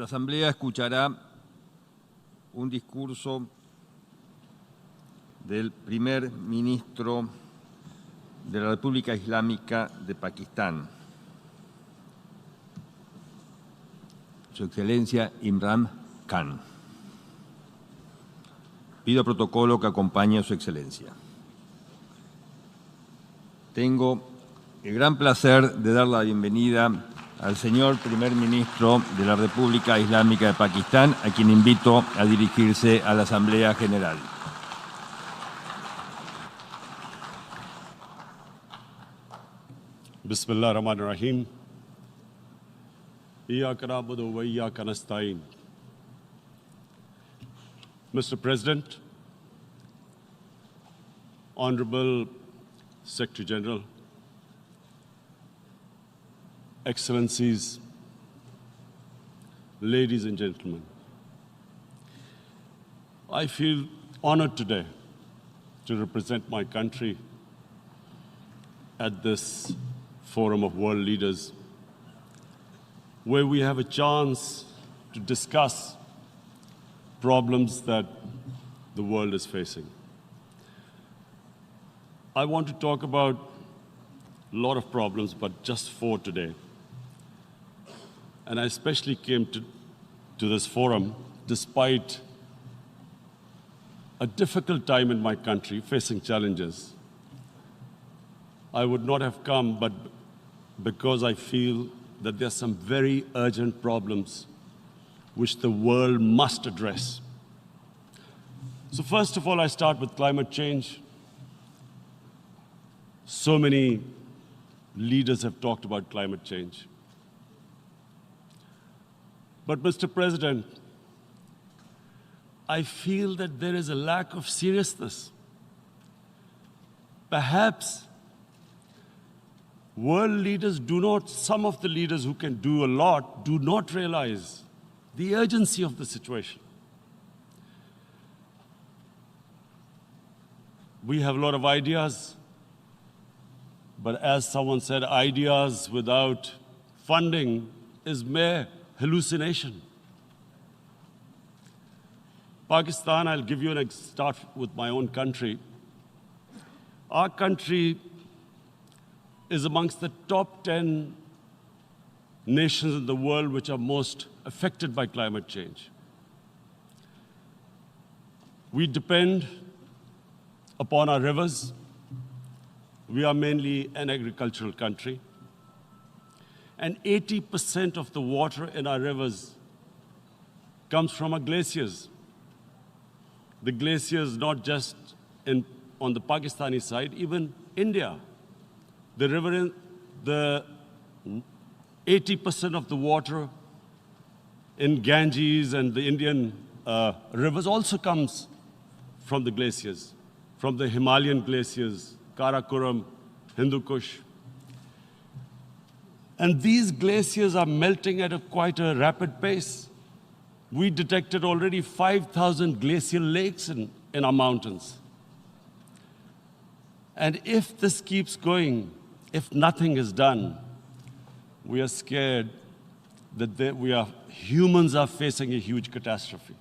La Asamblea escuchará un discurso del primer ministro de la República Islámica de Pakistán, Su Excelencia Imran Khan. Pido protocolo que acompañe a Su Excelencia. Tengo el gran placer de dar la bienvenida al señor primer ministro de la República Islámica de Pakistán, a quien invito a dirigirse a la Asamblea General. Bismillah ar-Rahman ar-Rahim. Iyyaka na'budu wa iyyaka nasta'in. Mr. President, Honorable Secretary General, Excellencies, ladies and gentlemen, I feel honored today to represent my country at this forum of world leaders, where we have a chance to discuss problems that the world is facing. I want to talk about a lot of problems, but just 4 today. And I especially came to this forum despite a difficult time in my country, facing challenges. I would not have come, but because I feel that there are some very urgent problems which the world must address. So first of all, I start with climate change. So many leaders have talked about climate change. But Mr. President, I feel that there is a lack of seriousness. Perhaps world leaders some of the leaders who can do a lot, do not realize the urgency of the situation. We have a lot of ideas, but as someone said, ideas without funding is mere hallucination. Pakistan, I'll give you start with my own country. Our country is amongst the top 10 nations in the world which are most affected by climate change. We depend upon our rivers. We are mainly an agricultural country. And 80% of the water in our rivers comes from our glaciers. The glaciers, not just on the Pakistani side, even India. The river, the 80% of the water in Ganges and the Indian rivers also comes from the glaciers, from the Himalayan glaciers, Karakoram, Hindu Kush. And these glaciers are melting at quite a rapid pace. We detected already 5,000 glacial lakes in our mountains. And if this keeps going, if nothing is done, we are scared that humans are facing a huge catastrophe.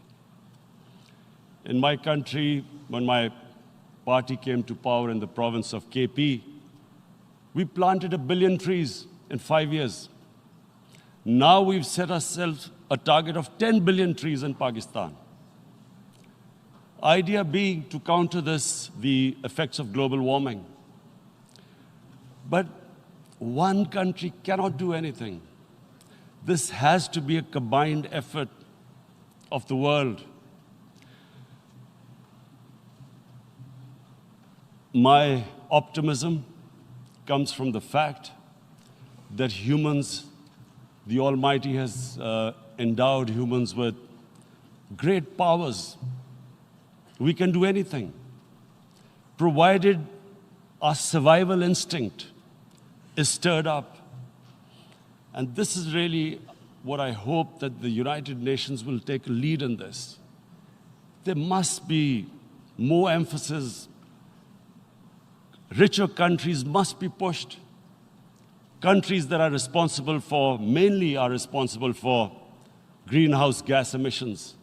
In my country, when my party came to power in the province of KP, we planted 1 billion trees in 5 years. Now we've set ourselves a target of 10 billion trees in Pakistan. Idea being to counter the effects of global warming. But one country cannot do anything. This has to be a combined effort of the world. My optimism comes from the fact that humans, the Almighty has endowed humans with great powers. We can do anything, provided our survival instinct is stirred up. And this is really what I hope that the United Nations will take a lead in this. There must be more emphasis. Richer countries must be pushed. Countries that are responsible for, mainly are responsible for greenhouse gas emissions.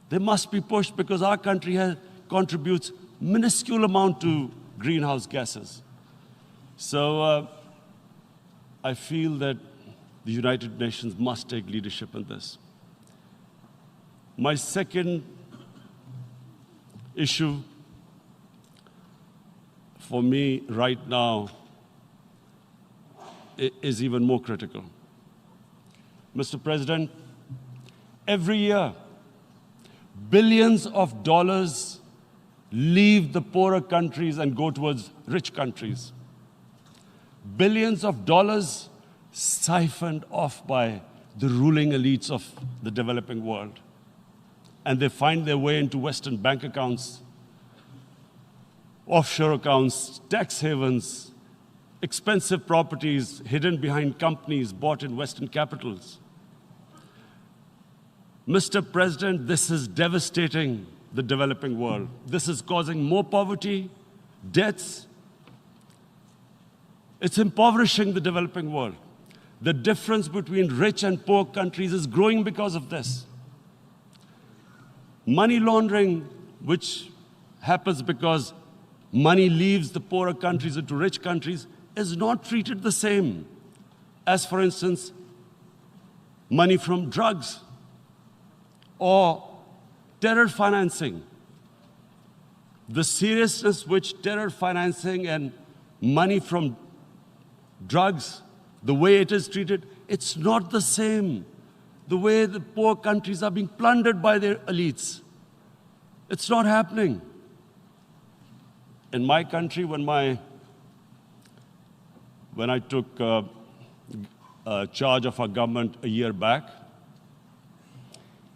They must be pushed because our country contributes minuscule amount to greenhouse gases. So I feel that the United Nations must take leadership in this. My second issue for me right now is even more critical. Mr. President, every year, billions of dollars leave the poorer countries and go towards rich countries. Billions of dollars siphoned off by the ruling elites of the developing world. And they find their way into Western bank accounts, offshore accounts, tax havens, expensive properties hidden behind companies bought in Western capitals. Mr. President, this is devastating the developing world. This is causing more poverty, debts. It's impoverishing the developing world. The difference between rich and poor countries is growing because of this. Money laundering, which happens because money leaves the poorer countries into rich countries, is not treated the same as, for instance, money from drugs or terror financing. The seriousness which terror financing and money from drugs, the way it is treated, it's not the same. The way the poor countries are being plundered by their elites. It's not happening. In my country, when I took charge of our government a year back,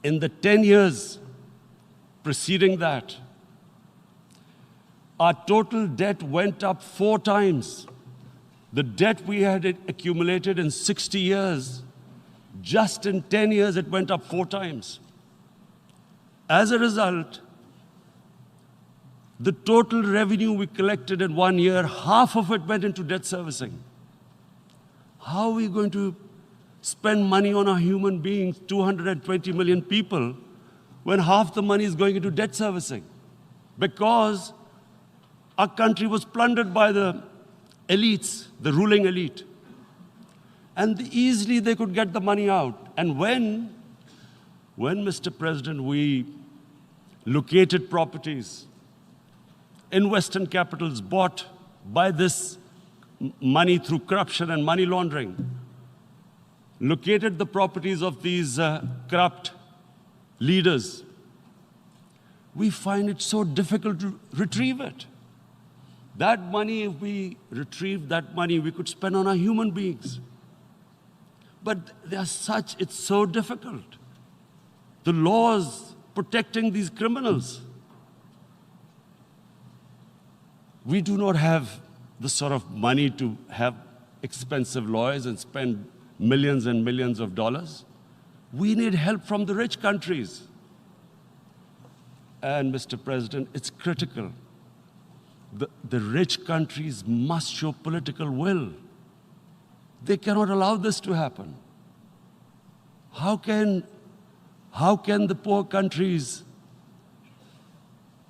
in the 10 years preceding that, our total debt went up 4 times. The debt we had accumulated in 60 years, just in 10 years, it went up 4 times. As a result, the total revenue we collected in 1 year, half of it went into debt servicing. How are we going to spend money on our human beings, 220 million people, when half the money is going into debt servicing? Because our country was plundered by the elites, the ruling elite. And easily they could get the money out. And when, Mr. President, we located properties in Western capitals bought by this money through corruption and money laundering, located the properties of these corrupt leaders, we find it so difficult to retrieve it. That money, if we retrieved that money, we could spend on our human beings. But it's so difficult. The laws protecting these criminals. We do not have the sort of money to have expensive lawyers and spend millions and millions of dollars. We need help from the rich countries. And Mr. President, it's critical. The rich countries must show political will. They cannot allow this to happen. How can the poor countries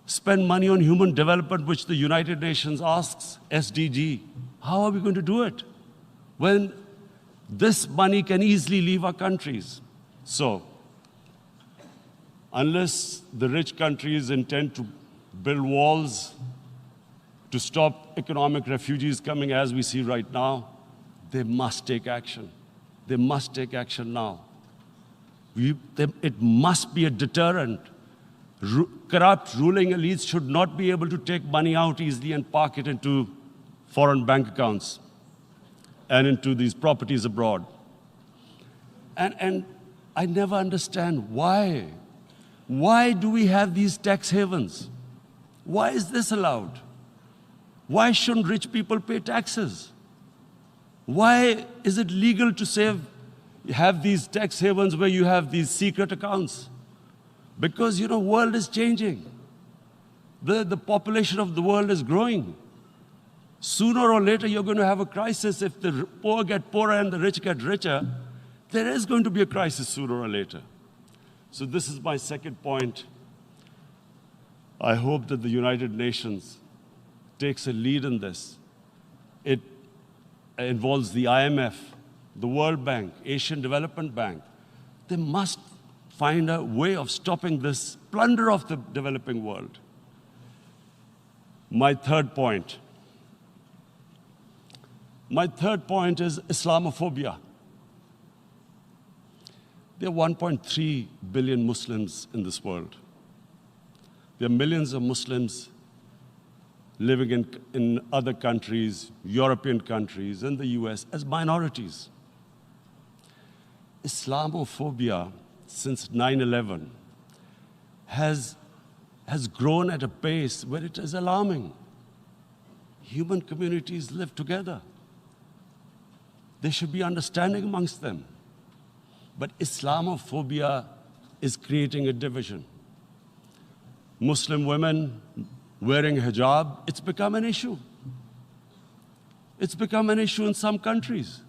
spend money on human development, which the United Nations asks, SDG? How are we going to do it when this money can easily leave our countries? So, unless the rich countries intend to build walls to stop economic refugees coming as we see right now, they must take action. They must take action now. It must be a deterrent. Corrupt ruling elites should not be able to take money out easily and park it into foreign bank accounts and into these properties abroad. And I never understand why. Why do we have these tax havens? Why is this allowed? Why shouldn't rich people pay taxes? Why is it legal to have these tax havens where you have these secret accounts? Because, the world is changing. The population of the world is growing. Sooner or later, you're going to have a crisis if the poor get poorer and the rich get richer. there is going to be a crisis sooner or later. So this is my second point. I hope that the United Nations takes a lead in this. It involves the IMF, the World Bank, Asian Development Bank. They must find a way of stopping this plunder of the developing world. My third point is Islamophobia. There are 1.3 billion Muslims in this world. There are millions of Muslims living in other countries, European countries, and the US as minorities. Islamophobia, since 9/11, has grown at a pace where it is alarming. Human communities live together. There should be understanding amongst them. But Islamophobia is creating a division. Muslim women wearing hijab, it's become an issue. It's become an issue in some countries.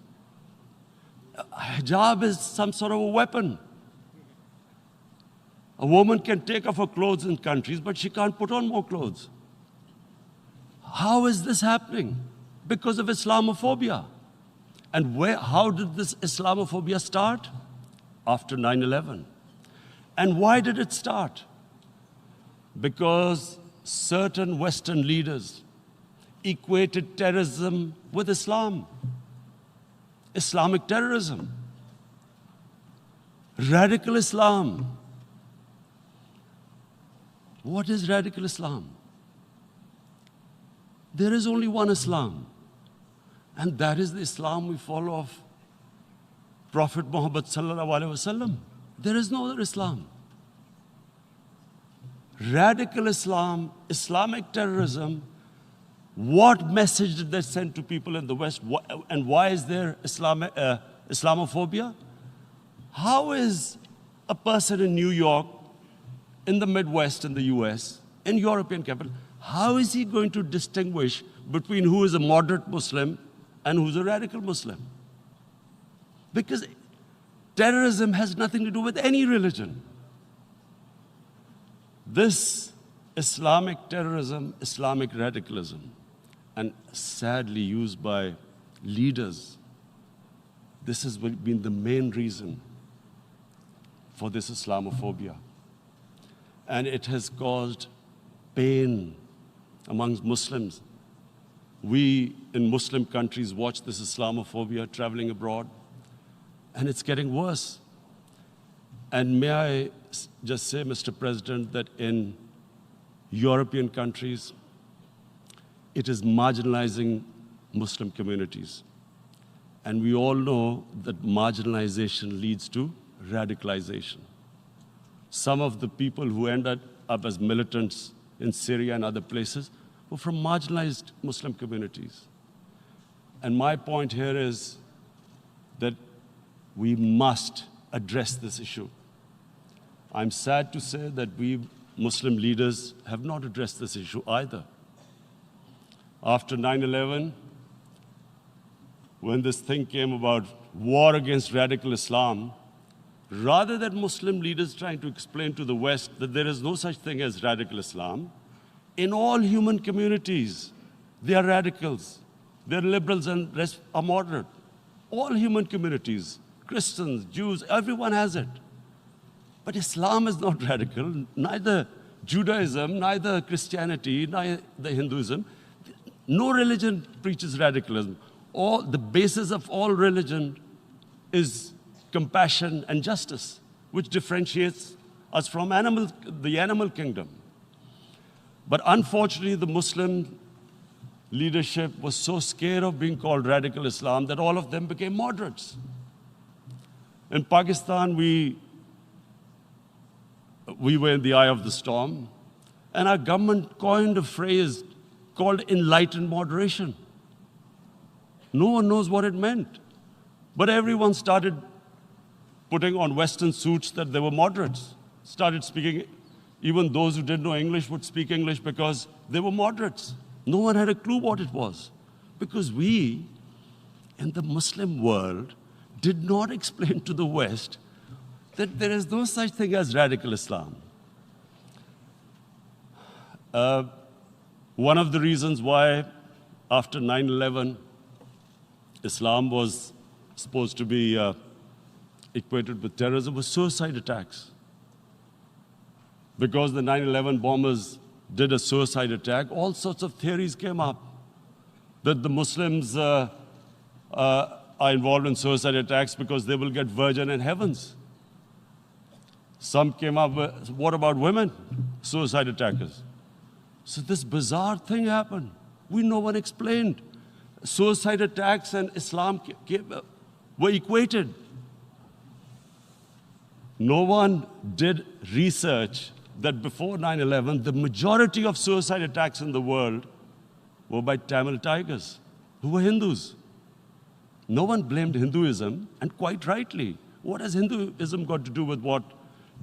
Hijab is some sort of a weapon. A woman can take off her clothes in countries, but she can't put on more clothes. How is this happening? Because of Islamophobia. And how did this Islamophobia start? After 9/11. And why did it start? Because certain Western leaders equated terrorism with Islam. Islamic terrorism. Radical Islam. What is radical Islam? There is only one Islam, and that is the Islam we follow of Prophet Muhammad sallallahu alaihi wasallam. There is no other Islam. Radical Islam, Islamic terrorism, what message did they send to people in the West? And why is there Islamophobia? How is a person in New York, in the Midwest, in the US, in European capital, how is he going to distinguish between who is a moderate Muslim and who's a radical Muslim? Because terrorism has nothing to do with any religion. This Islamic terrorism, Islamic radicalism, and sadly used by leaders, this has been the main reason for this Islamophobia. And it has caused pain amongst Muslims. We in Muslim countries watch this Islamophobia traveling abroad, and it's getting worse. And may I just say, Mr. President, that in European countries, it is marginalizing Muslim communities. And we all know that marginalization leads to radicalization. Some of the people who ended up as militants in Syria and other places were from marginalized Muslim communities. And my point here is that we must address this issue. I'm sad to say that we Muslim leaders have not addressed this issue either. After 9/11, when this thing came about war against radical Islam, rather than Muslim leaders trying to explain to the West that there is no such thing as radical Islam, in all human communities, they are radicals. They're liberals and rest are moderate. All human communities, Christians, Jews, everyone has it. But Islam is not radical, neither Judaism, neither Christianity, neither Hinduism. No religion preaches radicalism. The basis of all religion is compassion and justice, which differentiates us from the animal kingdom. But unfortunately, the Muslim leadership was so scared of being called radical Islam that all of them became moderates. In Pakistan, we were in the eye of the storm, and our government coined a phrase called enlightened moderation. No one knows what it meant, but everyone started putting on Western suits that they were moderates, started speaking. Even those who didn't know English would speak English because they were moderates. No one had a clue what it was, because we, in the Muslim world, did not explain to the West that there is no such thing as radical Islam. One of the reasons why after 9/11, Islam was supposed to be equated with terrorism was suicide attacks. Because the 9/11 bombers did a suicide attack, all sorts of theories came up that the Muslims are involved in suicide attacks because they will get virgin in heavens. Some came up with, what about women, suicide attackers? So this bizarre thing happened. No one explained. Suicide attacks and Islam were equated. No one did research that before 9/11, the majority of suicide attacks in the world were by Tamil Tigers, who were Hindus. No one blamed Hinduism, and quite rightly. What has Hinduism got to do with what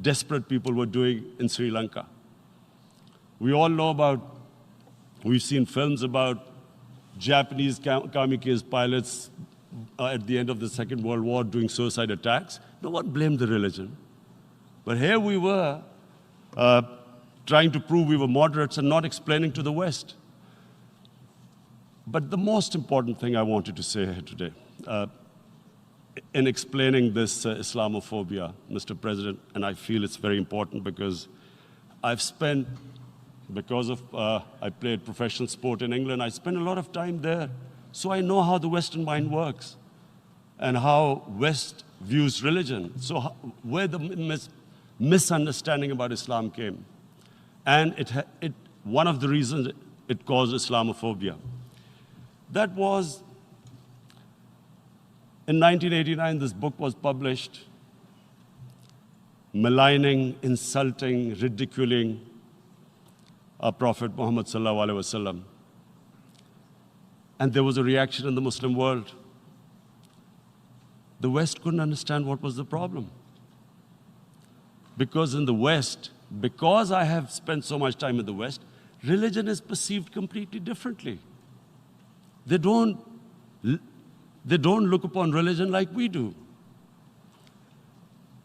desperate people were doing in Sri Lanka? We all know about, we've seen films about Japanese kamikaze pilots at the end of the Second World War doing suicide attacks. No one blamed the religion. But here we were trying to prove we were moderates and not explaining to the West. But the most important thing I wanted to say here today, in explaining this Islamophobia, Mr. President, and I feel it's very important because I've spent, because of I played professional sport in England, I spent a lot of time there. So I know how the Western mind works and how West views religion. So where the misunderstanding about Islam came. And one of the reasons it caused Islamophobia. That was, in 1989, this book was published, maligning, insulting, ridiculing our Prophet Muhammad sallallahu alaihi wasallam. And there was a reaction in the Muslim world. The West couldn't understand what was the problem. Because in the West, because I have spent so much time in the West, religion is perceived completely differently. They don't look upon religion like we do.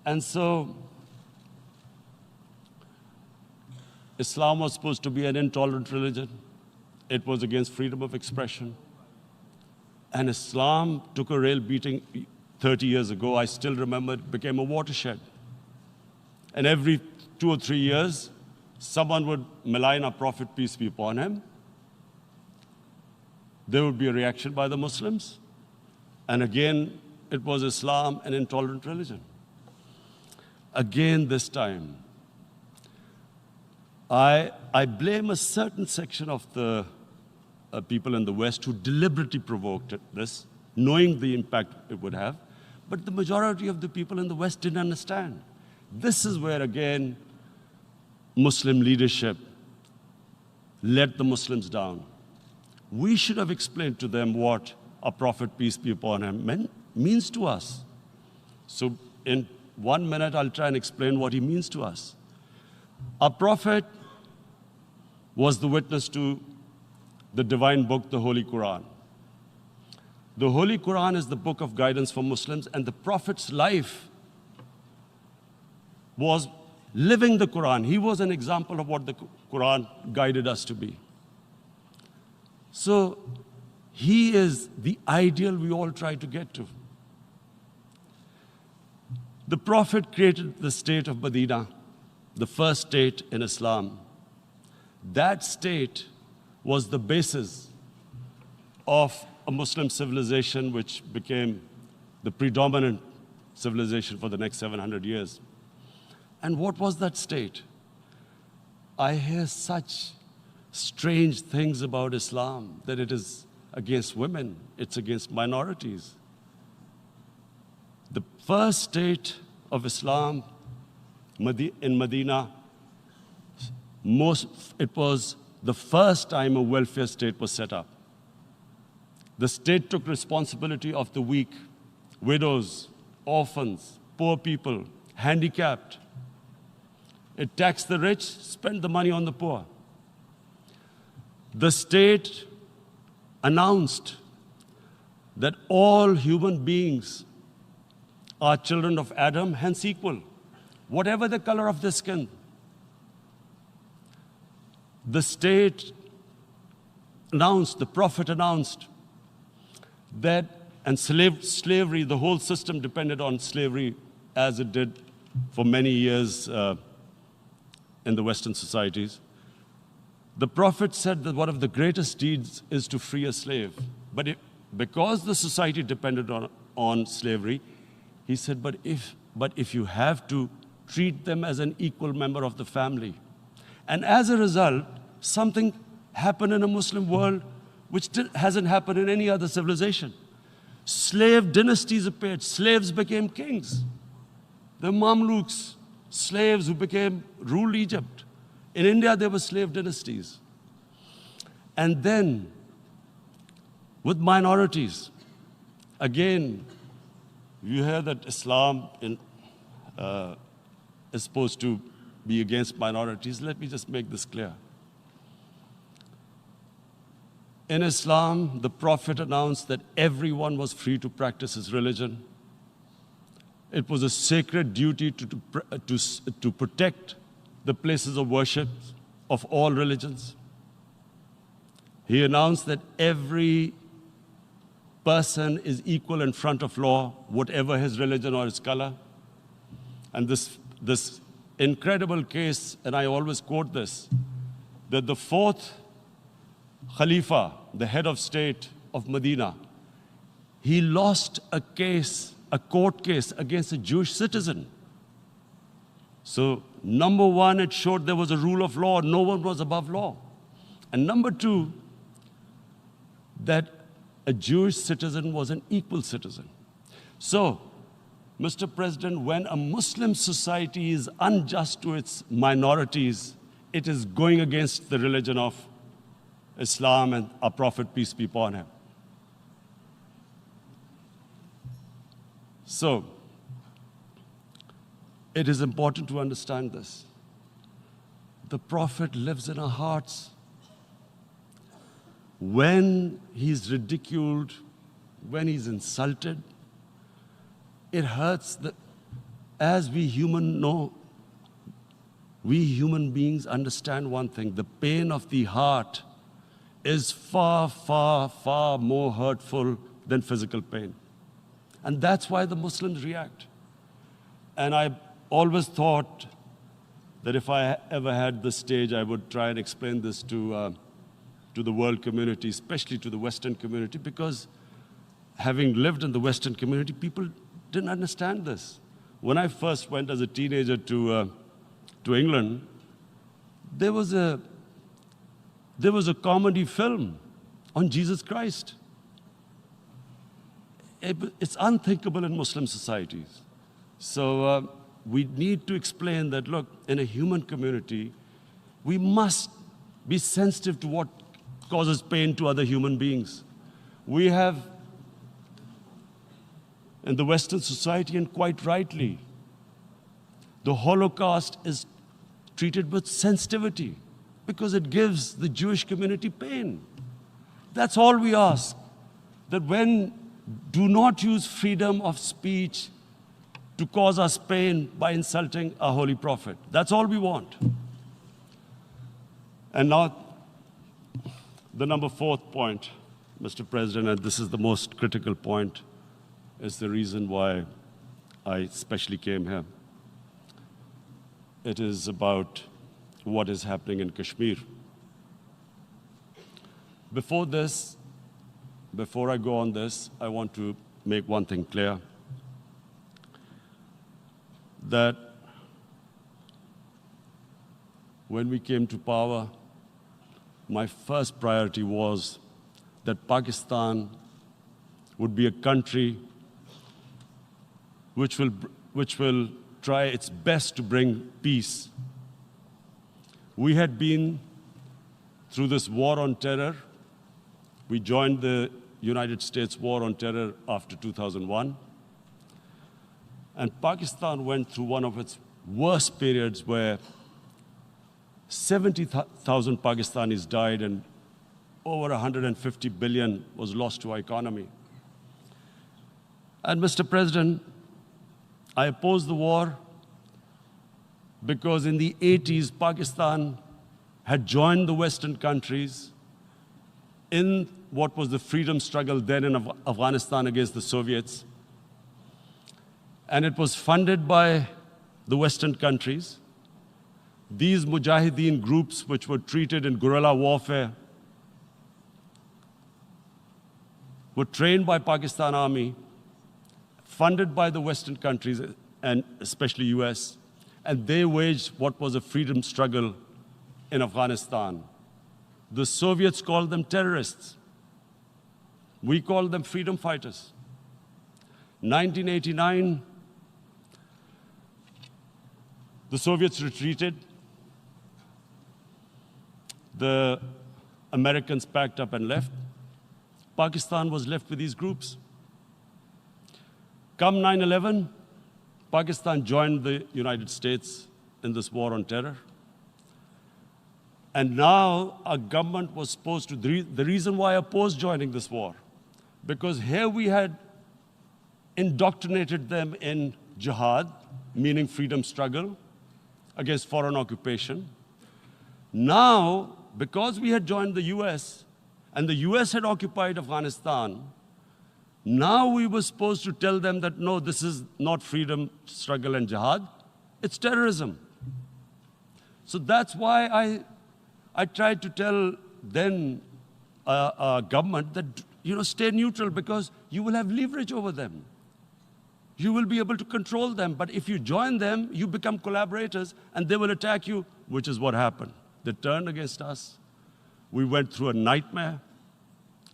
And so, Islam was supposed to be an intolerant religion. It was against freedom of expression. And Islam took a real beating 30 years ago. I still remember it became a watershed. And every 2 or 3 years, someone would malign our Prophet, peace be upon him. There would be a reaction by the Muslims. And again, it was Islam, an intolerant religion. Again, this time, I blame a certain section of the people in the West who deliberately provoked this, knowing the impact it would have. But the majority of the people in the West didn't understand. This is where, again, Muslim leadership let the Muslims down. We should have explained to them what our Prophet, peace be upon him, means to us. So in 1 minute, I'll try and explain what he means to us. Our Prophet was the witness to the divine book, the Holy Quran. The Holy Quran is the book of guidance for Muslims, and the Prophet's life was living the Quran. He was an example of what the Quran guided us to be. So he is the ideal we all try to get to. The Prophet created the state of Medina, the first state in Islam. That state was the basis of a Muslim civilization which became the predominant civilization for the next 700 years. And what was that state? I hear such strange things about Islam, that it is against women, it's against minorities. The first state of Islam in Medina, it was the first time a welfare state was set up. The state took responsibility of the weak, widows, orphans, poor people, handicapped. It taxed the rich, spent the money on the poor. The state announced that all human beings are children of Adam, hence equal, whatever the color of their skin. The state announced, the Prophet announced that, and slavery, the whole system depended on slavery as it did for many years in the Western societies. The Prophet said that one of the greatest deeds is to free a slave. But because the society depended on slavery, he said, but if you have to treat them as an equal member of the family. And as a result, something happened in a Muslim world which hasn't happened in any other civilization. Slave dynasties appeared. Slaves became kings. The Mamluks, slaves who ruled Egypt. In India, there were slave dynasties. And then, with minorities, again, you hear that Islam is supposed to be against minorities. Let me just make this clear. In Islam, the Prophet announced that everyone was free to practice his religion. It was a sacred duty to protect the places of worship of all religions. He announced that every person is equal in front of law, whatever his religion or his color. And this incredible case, and I always quote this, that the fourth Khalifa, the head of state of Medina, he lost a court case against a Jewish citizen. So, number one, it showed there was a rule of law, no one was above law. And number two, that a Jewish citizen was an equal citizen. So, Mr. President, when a Muslim society is unjust to its minorities, it is going against the religion of Islam and our Prophet, peace be upon him. So, it is important to understand this. The Prophet lives in our hearts. When he's ridiculed, when he's insulted, it hurts. As we human beings understand one thing, the pain of the heart is far, far, far more hurtful than physical pain. And that's why the Muslims react. And I always thought that if I ever had the stage, I would try and explain this to the world community, especially to the Western community, because having lived in the Western community, people didn't understand this. When I first went as a teenager to England, there was a comedy film on Jesus Christ. It's unthinkable in Muslim societies. So we need to explain that, look, in a human community, we must be sensitive to what causes pain to other human beings. We have, in the Western society, and quite rightly, the Holocaust is treated with sensitivity because it gives the Jewish community pain. That's all we ask, that do not use freedom of speech to cause us pain by insulting our Holy Prophet. That's all we want. And now, the number fourth point, Mr. President, and this is the most critical point, is the reason why I especially came here. It is about what is happening in Kashmir. Before I go on this, I want to make one thing clear, that when we came to power, my first priority was that Pakistan would be a country which will try its best to bring peace. We had been through this war on terror. We joined the United States war on terror after 2001. And Pakistan went through one of its worst periods where 70,000 Pakistanis died and over 150 billion was lost to our economy. And Mr. President, I opposed the war because in the 80s, Pakistan had joined the Western countries in what was the freedom struggle then in Afghanistan against the Soviets. And it was funded by the Western countries. These mujahideen groups, which were treated in guerrilla warfare, were trained by Pakistan Army, funded by the Western countries, and especially US, and they waged what was a freedom struggle in Afghanistan. The Soviets called them terrorists. We called them freedom fighters. 1989, the Soviets retreated. The Americans packed up and left. Pakistan was left with these groups. Come 9/11, Pakistan joined the United States in this war on terror. And now our government was supposed to, the reason why I opposed joining this war, because here we had indoctrinated them in jihad, meaning freedom struggle against foreign occupation. Now, because we had joined the US, and the US had occupied Afghanistan, now we were supposed to tell them that, no, this is not freedom struggle and jihad, it's terrorism. So that's why I tried to tell then government that, stay neutral because you will have leverage over them. You will be able to control them. But if you join them, you become collaborators and they will attack you, which is what happened. They turned against us. We went through a nightmare.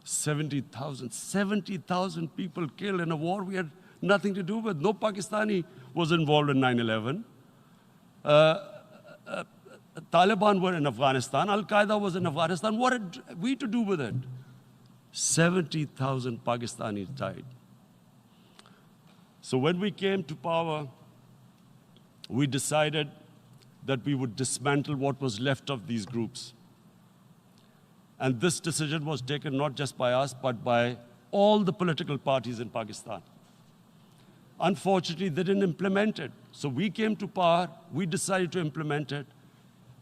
70,000 people killed in a war we had nothing to do with. No Pakistani was involved in 9/11. Taliban were in Afghanistan. Al-Qaeda was in Afghanistan. What had we to do with it? 70,000 Pakistanis died. So when we came to power, we decided that we would dismantle what was left of these groups. And this decision was taken not just by us, but by all the political parties in Pakistan. Unfortunately, they didn't implement it. So we came to power, we decided to implement it,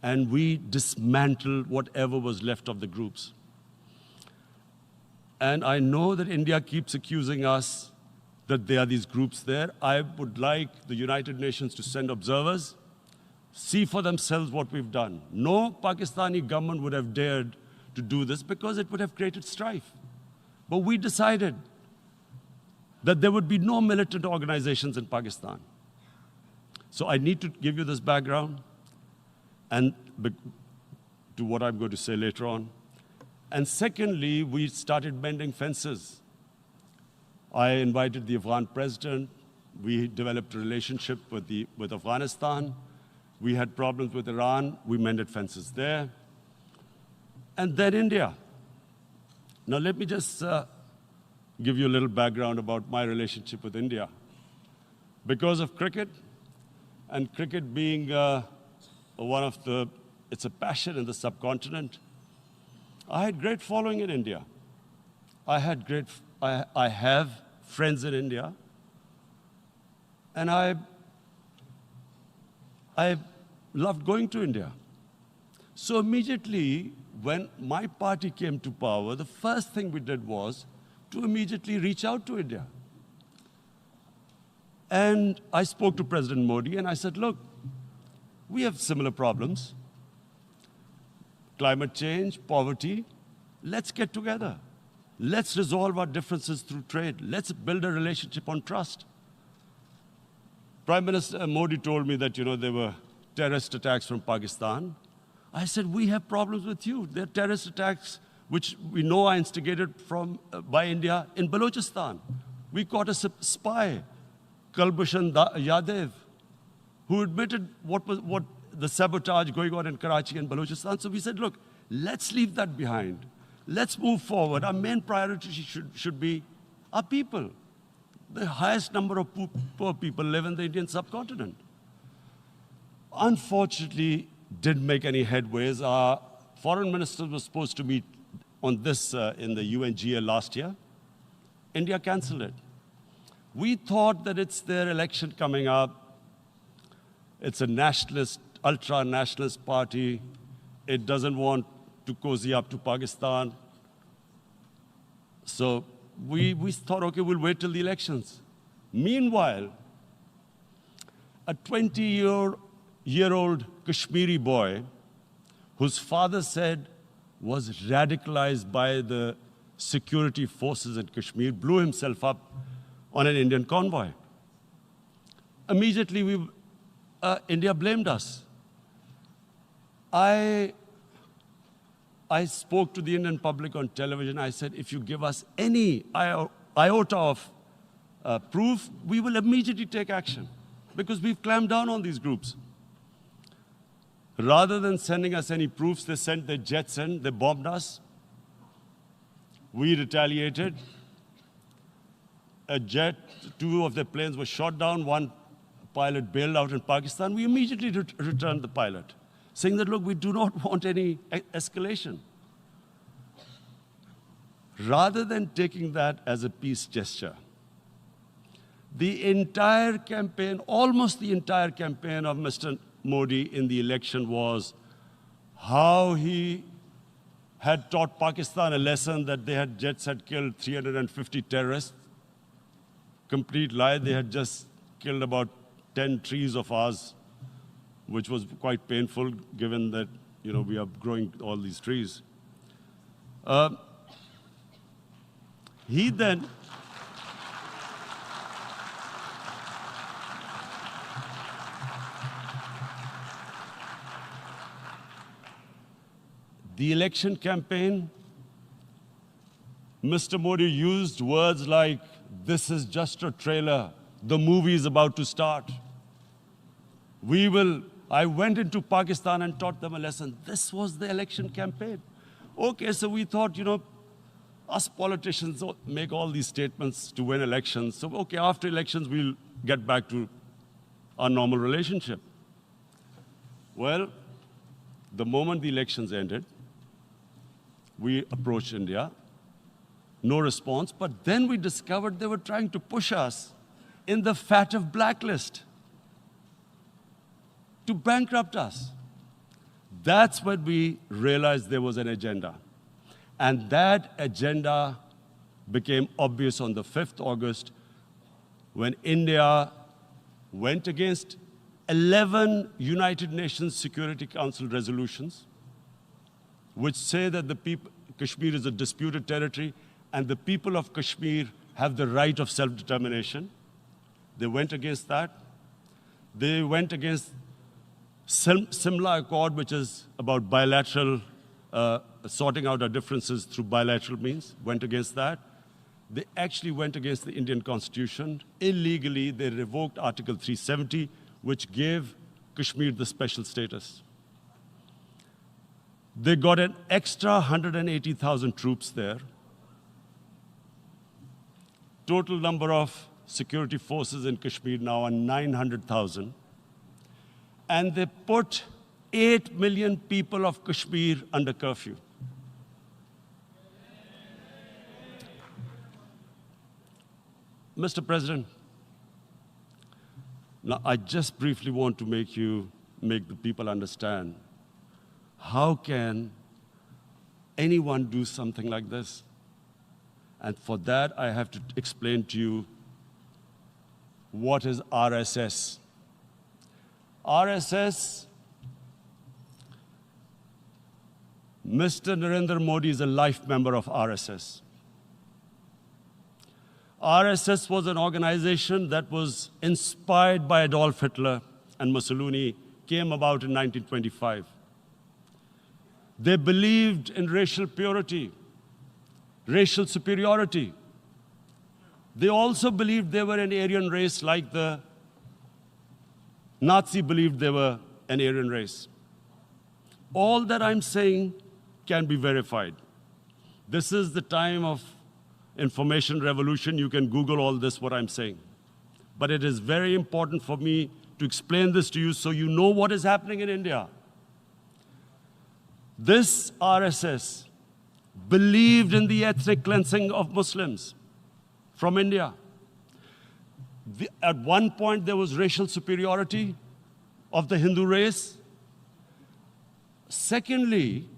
and we dismantled whatever was left of the groups. And I know that India keeps accusing us that there are these groups there. I would like the United Nations to send observers, see for themselves what we've done. No Pakistani government would have dared to do this because it would have created strife. But we decided that there would be no militant organizations in Pakistan. So I need to give you this background and to what I'm going to say later on. And secondly, we started mending fences. I invited the Afghan president. We developed a relationship with Afghanistan. We had problems with Iran. We mended fences there. And then India. Now let me just give you a little background about my relationship with India. Because of cricket, and cricket being it's a passion in the subcontinent, I had great following in India. I have friends in India. And I loved going to India. So immediately, when my party came to power, the first thing we did was to immediately reach out to India. And I spoke to President Modi and I said, look, we have similar problems. Climate change, poverty, let's get together. Let's resolve our differences through trade. Let's build a relationship on trust. Prime Minister Modi told me that, there were terrorist attacks from Pakistan. I said, we have problems with you. There are terrorist attacks which we know are instigated by India in Balochistan. We caught a spy, Kulbhushan Yadav, who admitted what the sabotage going on in Karachi and Balochistan. So we said, look, let's leave that behind. Let's move forward. Our main priority should be our people. The highest number of poor people live in the Indian subcontinent. Unfortunately, didn't make any headways. Our foreign minister was supposed to meet on this in the UNGA last year. India canceled it. We thought that it's their election coming up. It's a nationalist, ultra-nationalist party. It doesn't want to cozy up to Pakistan. So we thought, okay, we'll wait till the elections. Meanwhile, a 20-year-old Kashmiri boy, whose father said was radicalized by the security forces in Kashmir, blew himself up on an Indian convoy. Immediately, India blamed us. I spoke to the Indian public on television. I said, if you give us any iota of proof, we will immediately take action, because we've clamped down on these groups. Rather than sending us any proofs, they sent their jets in, they bombed us. We retaliated. A jet, 2 of their planes were shot down, 1 pilot bailed out in Pakistan. We immediately returned the pilot, saying that, look, we do not want any escalation. Rather than taking that as a peace gesture, the entire campaign, almost the entire campaign of Mr. Modi in the election was how he had taught Pakistan a lesson that jets had killed 350 terrorists. Complete lie. They had just killed about 10 trees of ours, which was quite painful given that, we are growing all these trees. He then the election campaign, Mr. Modi used words like, this is just a trailer, the movie is about to start. I went into Pakistan and taught them a lesson. This was the election campaign. Okay, so we thought, us politicians make all these statements to win elections. So, okay, after elections, we'll get back to our normal relationship. Well, the moment the elections ended, we approached India, no response, but then we discovered they were trying to push us in the FATF blacklist to bankrupt us. That's when we realized there was an agenda. And that agenda became obvious on the 5th August when India went against 11 United Nations Security Council resolutions, which say that Kashmir is a disputed territory and the people of Kashmir have the right of self-determination. They went against that. They went against Simla Accord, which is about bilateral, sorting out our differences through bilateral means, went against that. They actually went against the Indian Constitution. Illegally, they revoked Article 370, which gave Kashmir the special status. They got an extra 180,000 troops there. Total number of security forces in Kashmir now are 900,000. And they put 8 million people of Kashmir under curfew. Mr. President, now I just briefly want to make the people understand, how can anyone do something like this? And for that, I have to explain to you what is RSS. RSS, Mr. Narendra Modi is a life member of RSS. RSS was an organization that was inspired by Adolf Hitler and Mussolini, came about in 1925. They believed in racial purity, racial superiority. They also believed they were an Aryan race like the Nazi believed they were an Aryan race. All that I'm saying can be verified. This is the time of information revolution. You can Google all this, what I'm saying. But it is very important for me to explain this to you so you know what is happening in India. This RSS believed in the ethnic cleansing of Muslims from India. At one point, there was racial superiority of the Hindu race. Secondly,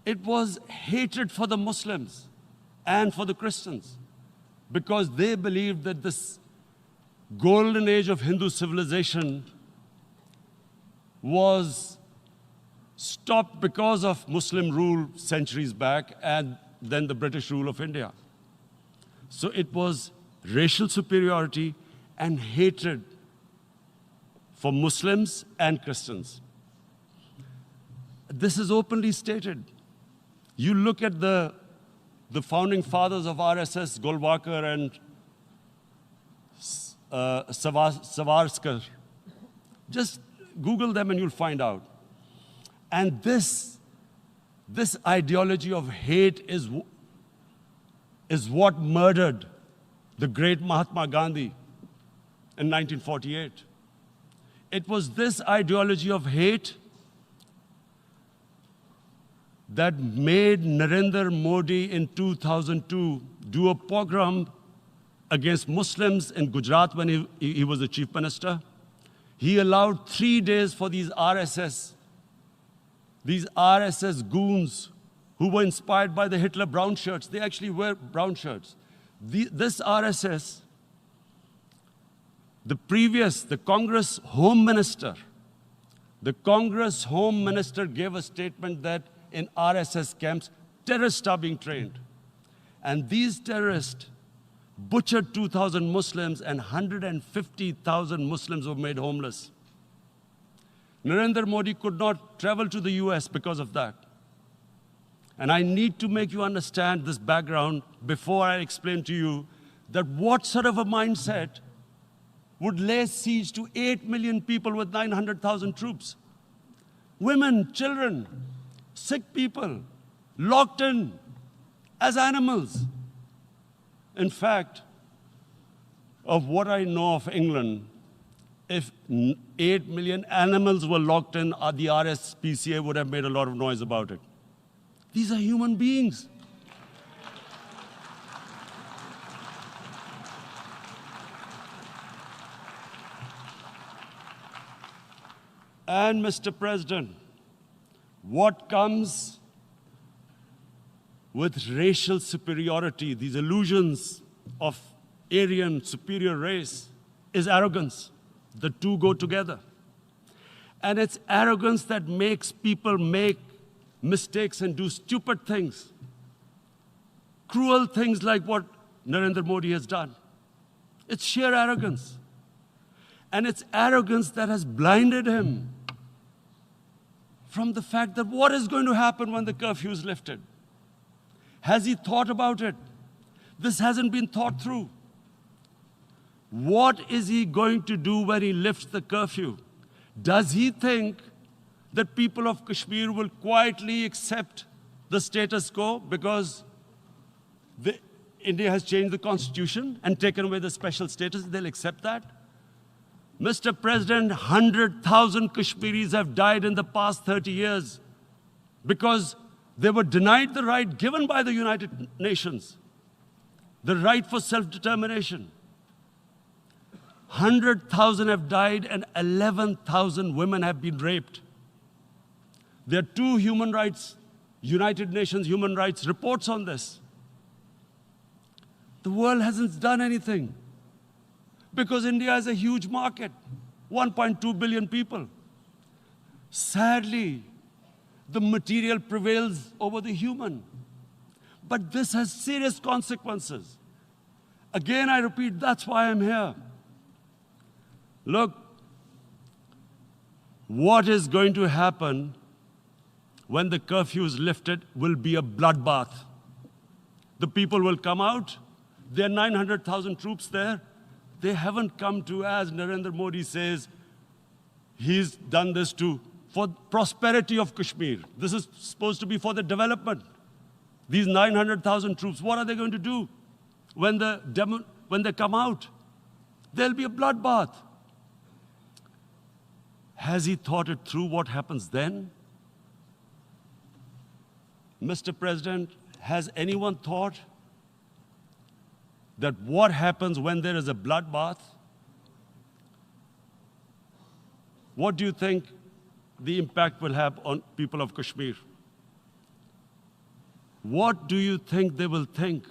it was hatred for the Muslims and for the Christians, because they believed that this golden age of Hindu civilization was stopped because of Muslim rule centuries back and then the British rule of India. So it was racial superiority and hatred for Muslims and Christians. This is openly stated. You look at the founding fathers of RSS, Golwalkar and Savarkar. Just Google them and you'll find out. And this ideology of hate is what murdered the great Mahatma Gandhi in 1948. It was this ideology of hate that made Narendra Modi in 2002 do a pogrom against Muslims in Gujarat when he was the chief minister. He allowed 3 days for these RSS goons who were inspired by the Hitler brown shirts. They actually wear brown shirts. This RSS, the Congress Home Minister gave a statement that in RSS camps, terrorists are being trained. And these terrorists butchered 2,000 Muslims and 150,000 Muslims were made homeless. Narendra Modi could not travel to the US because of that. And I need to make you understand this background before I explain to you that what sort of a mindset would lay siege to 8 million people with 900,000 troops. Women, children, sick people, locked in as animals. In fact, of what I know of England, if 8 million animals were locked in, the RSPCA would have made a lot of noise about it. These are human beings. And Mr. President, what comes with racial superiority, these illusions of Aryan superior race, is arrogance. The two go together. And it's arrogance that makes people make mistakes and do stupid things. Cruel things like what Narendra Modi has done. It's sheer arrogance. And it's arrogance that has blinded him from the fact that what is going to happen when the curfew is lifted? Has he thought about it? This hasn't been thought through. What is he going to do when he lifts the curfew? Does he think that people of Kashmir will quietly accept the status quo because India has changed the constitution and taken away the special status? They'll accept that? Mr. President, 100,000 Kashmiris have died in the past 30 years because they were denied the right given by the United Nations, the right for self-determination. 100,000 have died and 11,000 women have been raped. There are 2 human rights, United Nations human rights reports on this. The world hasn't done anything because India is a huge market, 1.2 billion people. Sadly, the material prevails over the human. But this has serious consequences. Again, I repeat, that's why I'm here. Look, what is going to happen when the curfew is lifted will be a bloodbath. The people will come out. There are 900,000 troops there. They haven't come to, as Narendra Modi says, he's done this for prosperity of Kashmir. This is supposed to be for the development. These 900,000 troops, what are they going to do when they come out? There'll be a bloodbath. Has he thought it through what happens then? Mr. President, has anyone thought that what happens when there is a bloodbath? What do you think the impact will have on people of Kashmir? What do you think they will think?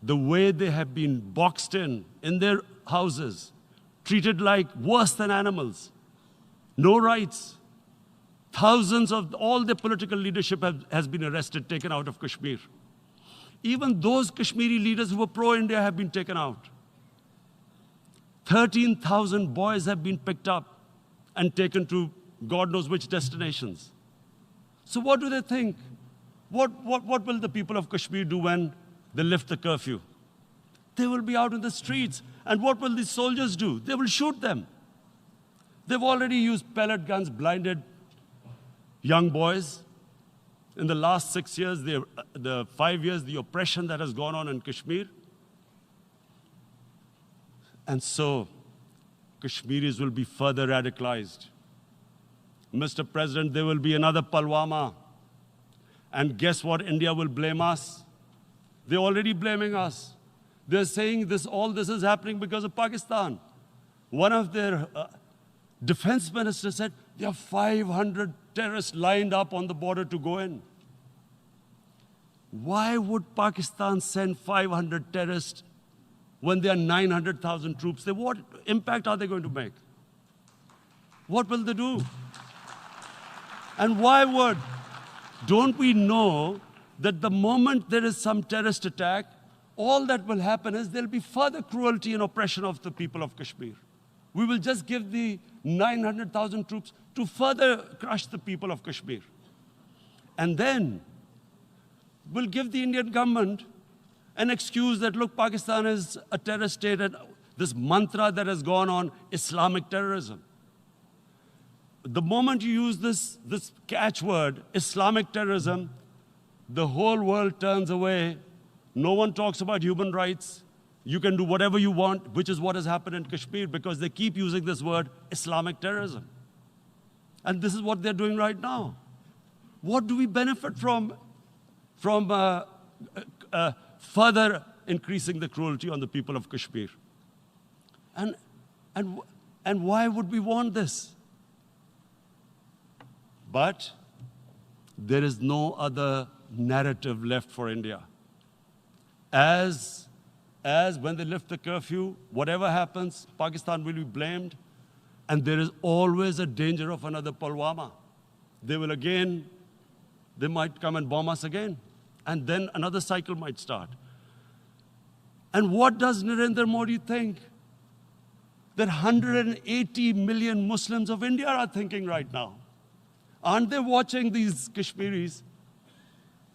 The way they have been boxed in their houses, treated like worse than animals, no rights. Thousands of all the political leadership has been arrested, taken out of Kashmir. Even those Kashmiri leaders who were pro-India have been taken out. 13,000 boys have been picked up and taken to God knows which destinations. So what do they think? What will the people of Kashmir do when they lift the curfew? They will be out in the streets. And what will these soldiers do? They will shoot them. They've already used pellet guns, blinded young boys. In the last 6 years, the 5 years, the oppression that has gone on in Kashmir. And so, Kashmiris will be further radicalized. Mr. President, there will be another Pulwama. And guess what? India will blame us. They're already blaming us. They're saying all this is happening because of Pakistan. One of their defense ministers said, there are 500 terrorists lined up on the border to go in. Why would Pakistan send 500 terrorists when there are 900,000 troops? What impact are they going to make? What will they do? And why would? Don't we know that the moment there is some terrorist attack, all that will happen is there'll be further cruelty and oppression of the people of Kashmir. We will just give the 900,000 troops to further crush the people of Kashmir. And then we'll give the Indian government an excuse that, look, Pakistan is a terrorist state, and this mantra that has gone on, Islamic terrorism. The moment you use this catchword, Islamic terrorism, the whole world turns away. No one talks about human rights. You can do whatever you want, which is what has happened in Kashmir, because they keep using this word, Islamic terrorism. And this is what they're doing right now. What do we benefit from further increasing the cruelty on the people of Kashmir? And why would we want this? But there is no other narrative left for India. As when they lift the curfew, whatever happens, Pakistan will be blamed, and there is always a danger of another Pulwama. They might come and bomb us again, and then another cycle might start. And what does Narendra Modi think? That 180 million Muslims of India are thinking right now. Aren't they watching these Kashmiris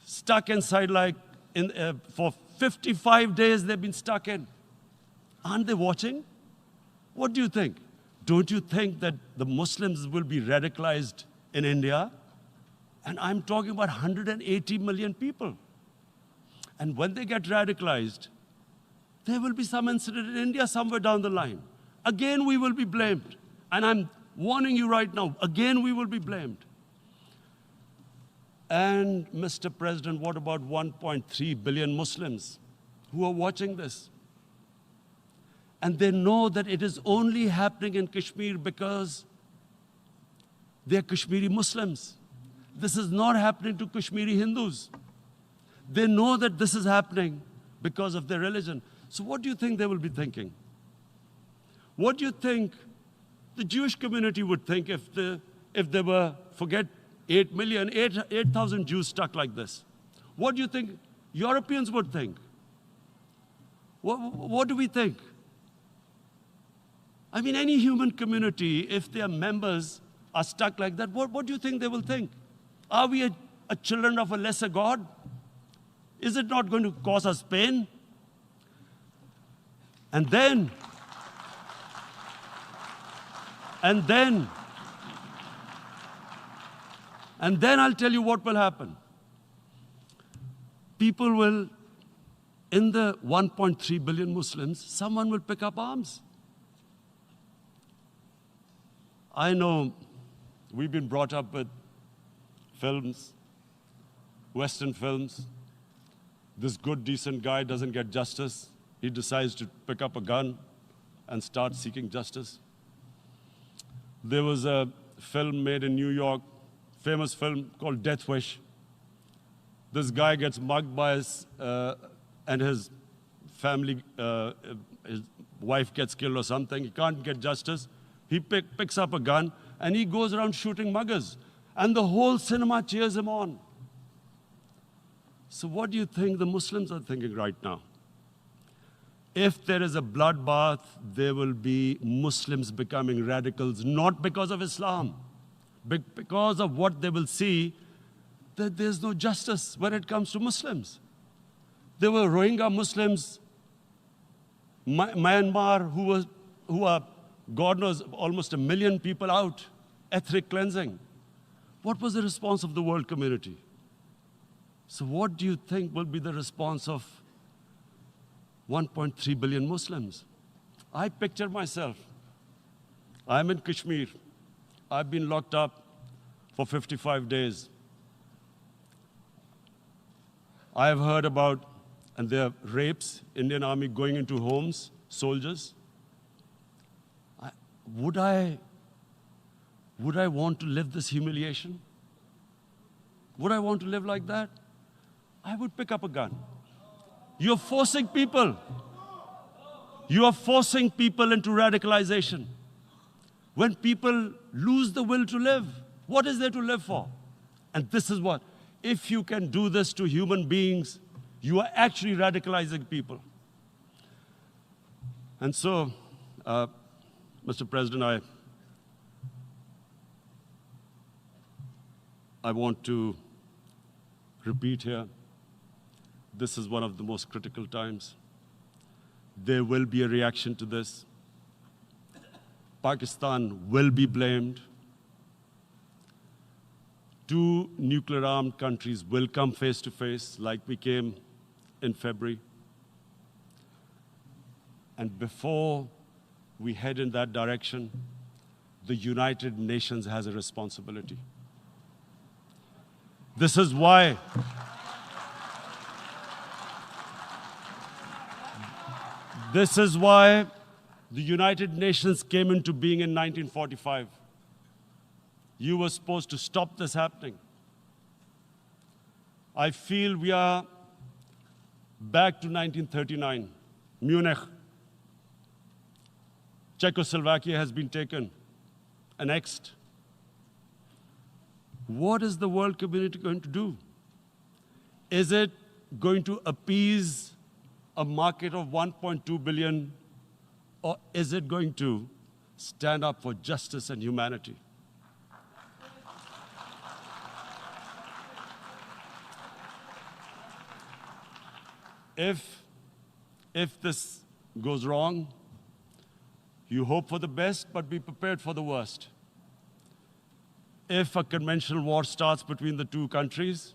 stuck inside for 55 days they've been stuck in? Aren't they watching? What do you think? Don't you think that the Muslims will be radicalized in India? And I'm talking about 180 million people. And when they get radicalized, there will be some incident in India somewhere down the line. Again, we will be blamed. And I'm warning you right now, again, we will be blamed. And Mr. President, what about 1.3 billion Muslims who are watching this? And they know that it is only happening in Kashmir because they're Kashmiri Muslims. This is not happening to Kashmiri Hindus. They know that this is happening because of their religion. So what do you think they will be thinking? What do you think the Jewish community would think if they were, forget 8,000 Jews stuck like this? What do you think Europeans would think? What do we think? I mean, any human community, if their members are stuck like that, what do you think they will think? Are we a children of a lesser God? Is it not going to cause us pain? And then I'll tell you what will happen. People will, in the 1.3 billion Muslims, someone will pick up arms. I know we've been brought up with films, Western films. This good, decent guy doesn't get justice. he decides to pick up a gun and start seeking justice. There was a film made in New York, famous film called Death Wish. This guy gets mugged by and his family, his wife gets killed or something. He can't get justice. He picks up a gun and he goes around shooting muggers. And the whole cinema cheers him on. So what do you think the Muslims are thinking right now? If there is a bloodbath, there will be Muslims becoming radicals, not because of Islam, but because of what they will see, that there's no justice when it comes to Muslims. There were Rohingya Muslims, Myanmar, who are, God knows, almost 1 million people out, ethnic cleansing. What was the response of the world community? So what do you think will be the response of 1.3 billion Muslims? I picture myself. I'm in Kashmir. I've been locked up for 55 days. I have heard about, and there are rapes, Indian Army going into homes, soldiers. Would I want to live this humiliation? Would I want to live like that? I would pick up a gun. You're forcing people. You are forcing people into radicalization. When people lose the will to live, what is there to live for? And this is what, if you can do this to human beings, you are actually radicalizing people. And so, Mr. President, I want to repeat here, this is one of the most critical times. There will be a reaction to this. Pakistan will be blamed. 2 nuclear-armed countries will come face to face like we came in February. And before we head in that direction, the United Nations has a responsibility. This is why the United Nations came into being in 1945. You were supposed to stop this happening. I feel we are back to 1939, Munich. Czechoslovakia has been taken, annexed. What is the world community going to do? Is it going to appease a market of 1.2 billion, or is it going to stand up for justice and humanity? If this goes wrong, you hope for the best, but be prepared for the worst. If a conventional war starts between the 2 countries,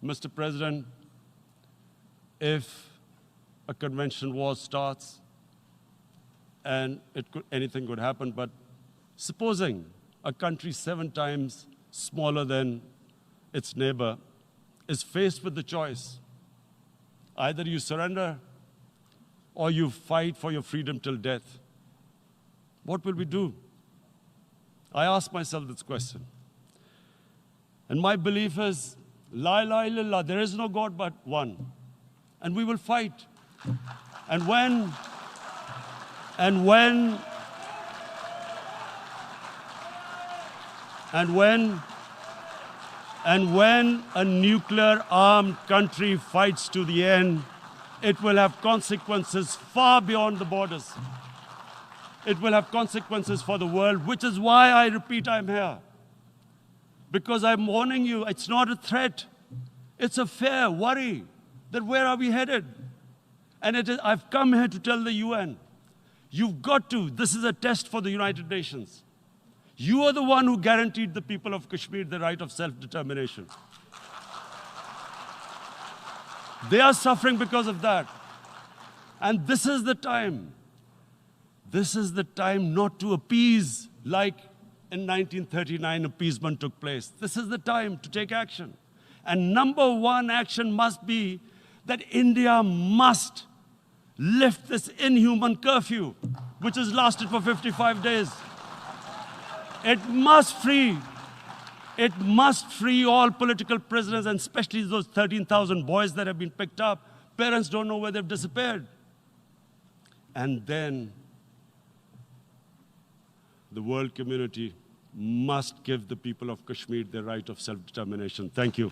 Mr. President, if a conventional war starts, and anything could happen, but supposing a country 7 times smaller than its neighbor is faced with the choice, either you surrender or you fight for your freedom till death, what will we do? I ask myself this question. And my belief is, La ilaha illallah, there is no God but one. And we will fight. And when a nuclear-armed country fights to the end, it will have consequences far beyond the borders. It will have consequences for the world, which is why I repeat I'm here. Because I'm warning you, it's not a threat. It's a fair worry that where are we headed? And I've come here to tell the UN, you've got to, this is a test for the United Nations. You are the one who guaranteed the people of Kashmir the right of self-determination. They are suffering because of that. And this is the time. This is the time not to appease like in 1939 appeasement took place. This is the time to take action. And number 1 action must be that India must lift this inhuman curfew, which has lasted for 55 days. It must free all political prisoners, and especially those 13,000 boys that have been picked up. Parents don't know where they've disappeared. And then the world community must give the people of Kashmir the right of self-determination. Thank you.